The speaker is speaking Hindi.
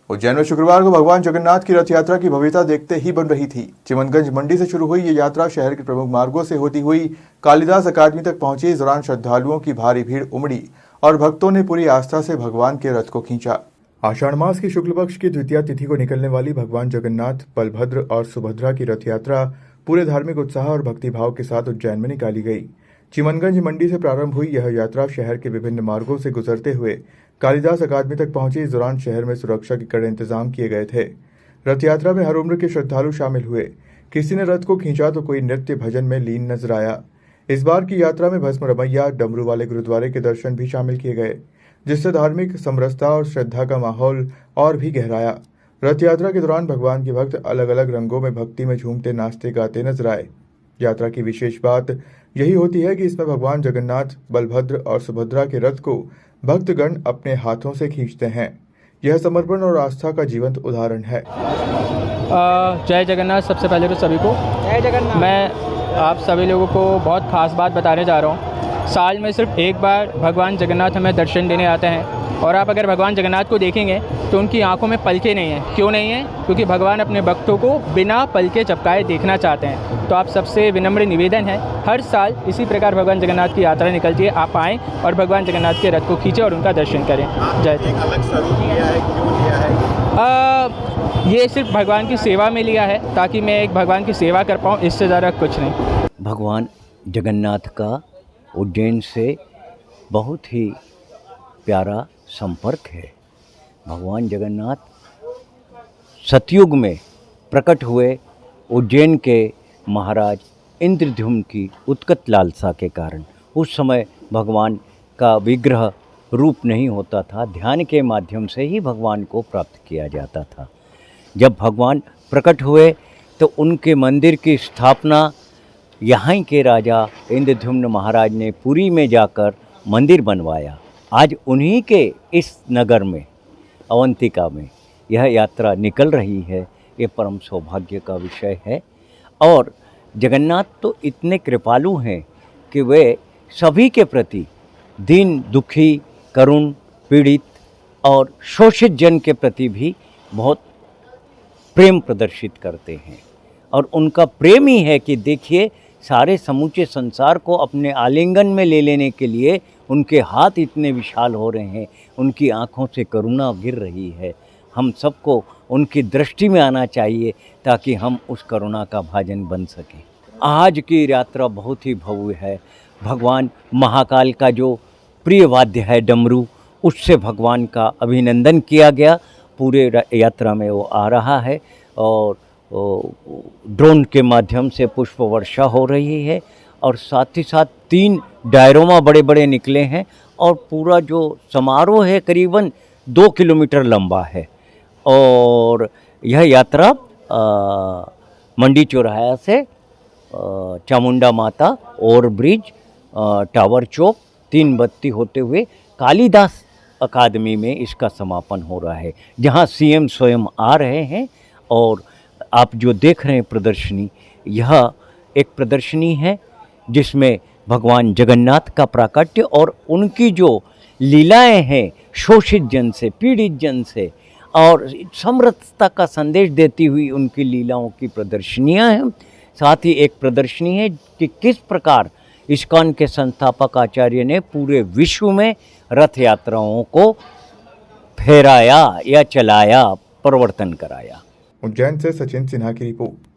उज्जैन में शुक्रवार को भगवान जगन्नाथ की रथ यात्रा की भव्यता देखते ही बन रही थी। चिमनगंज मंडी से शुरू हुई ये यात्रा शहर के प्रमुख मार्गों से होती हुई कालिदास अकादमी तक पहुंची। इस दौरान श्रद्धालुओं की भारी भीड़ उमड़ी और भक्तों ने पूरी आस्था से भगवान के रथ को खींचा। आषाढ़ मास की शुक्ल पक्ष की द्वितीया तिथि को निकलने वाली भगवान जगन्नाथ, बलभद्र और सुभद्रा की रथ यात्रा पूरे धार्मिक उत्साह और भक्तिभाव के साथ उज्जैन में निकाली गई। चिमनगंज मंडी से प्रारंभ हुई यह यात्रा शहर के विभिन्न मार्गों से गुजरते हुए कालिदास अकादमी तक पहुंची। इस दौरान शहर में सुरक्षा के कड़े इंतजाम किए गए थे। रथ यात्रा में हर उम्र के श्रद्धालु शामिल हुए। किसी ने रथ को खींचा तो कोई नृत्य भजन में लीन नजर आया। इस बार की यात्रा में भस्म रमैया, डमरू वाले गुरुद्वारे के दर्शन भी शामिल किए गए, जिससे धार्मिक समरसता और श्रद्धा का माहौल और भी गहराया। रथ यात्रा के दौरान भगवान के भक्त अलग अलग रंगों में भक्ति में झूमते नाचते गाते नजर आए। यात्रा की विशेष बात यही होती है कि इसमें भगवान जगन्नाथ, बलभद्र और सुभद्रा के रथ को भक्तगण अपने हाथों से खींचते हैं। यह समर्पण और आस्था का जीवंत उदाहरण है। जय जगन्नाथ। सबसे पहले तो सभी को जय जगन्नाथ। मैं आप सभी लोगों को बहुत ख़ास बात बताने जा रहा हूँ। साल में सिर्फ एक बार भगवान जगन्नाथ हमें दर्शन देने आते हैं, और आप अगर भगवान जगन्नाथ को देखेंगे तो उनकी आंखों में पलकें नहीं हैं। क्यों नहीं हैं? क्योंकि भगवान अपने भक्तों को बिना पलके झपकाए देखना चाहते हैं। तो आप सबसे विनम्र निवेदन है, हर साल इसी प्रकार भगवान जगन्नाथ की यात्रा निकलती है। आप आएँ और भगवान जगन्नाथ के रथ को खींचें और उनका दर्शन करें। जय। एक अलग स्वरूप लिया है, क्यों लिया है? ये सिर्फ भगवान की सेवा में लिया है, ताकि मैं एक भगवान की सेवा कर पाऊँ, इससे ज़्यादा कुछ नहीं। भगवान जगन्नाथ का उज्जैन से बहुत ही प्यारा संपर्क है। भगवान जगन्नाथ सतयुग में प्रकट हुए उज्जैन के महाराज इंद्रद्युम्न की उत्कट लालसा के कारण। उस समय भगवान का विग्रह रूप नहीं होता था, ध्यान के माध्यम से ही भगवान को प्राप्त किया जाता था। जब भगवान प्रकट हुए तो उनके मंदिर की स्थापना यहाँ के राजा इंद्रद्युम्न महाराज ने पुरी में जाकर मंदिर बनवाया। आज उन्हीं के इस नगर में, अवंतिका में, यह यात्रा निकल रही है। ये परम सौभाग्य का विषय है। और जगन्नाथ तो इतने कृपालु हैं कि वे सभी के प्रति दीन, दुखी, करुण, पीड़ित और शोषित जन के प्रति भी बहुत प्रेम प्रदर्शित करते हैं। और उनका प्रेम ही है कि देखिए, सारे समूचे संसार को अपने आलिंगन में ले लेने के लिए उनके हाथ इतने विशाल हो रहे हैं, उनकी आँखों से करुणा गिर रही है। हम सबको उनकी दृष्टि में आना चाहिए ताकि हम उस करुणा का भाजन बन सकें। आज की यात्रा बहुत ही भव्य है। भगवान महाकाल का जो प्रिय वाद्य है डमरू, उससे भगवान का अभिनंदन किया गया। पूरे यात्रा में वो आ रहा है और ड्रोन के माध्यम से पुष्प वर्षा हो रही है, और साथ ही साथ 3 डायरोमा बड़े बड़े निकले हैं, और पूरा जो समारोह है करीबन 2 किलोमीटर लंबा है। और यह यात्रा मंडी चौराहा से चामुंडा माता, ओवर ब्रिज, टावर चौक, 3 बत्ती होते हुए कालिदास अकादमी में इसका समापन हो रहा है, जहां सीएम स्वयं आ रहे हैं। और आप जो देख रहे हैं प्रदर्शनी, यह एक प्रदर्शनी है जिसमें भगवान जगन्नाथ का प्राकट्य और उनकी जो लीलाएं हैं शोषित जन से, पीड़ित जन से, और समरसता का संदेश देती हुई उनकी लीलाओं की प्रदर्शनियां हैं। साथ ही एक प्रदर्शनी है कि किस प्रकार इस्कॉन के संस्थापक आचार्य ने पूरे विश्व में रथ यात्राओं को फहराया या चलाया, परिवर्तन कराया। उज्जैन से सचिन सिन्हा की रिपोर्ट।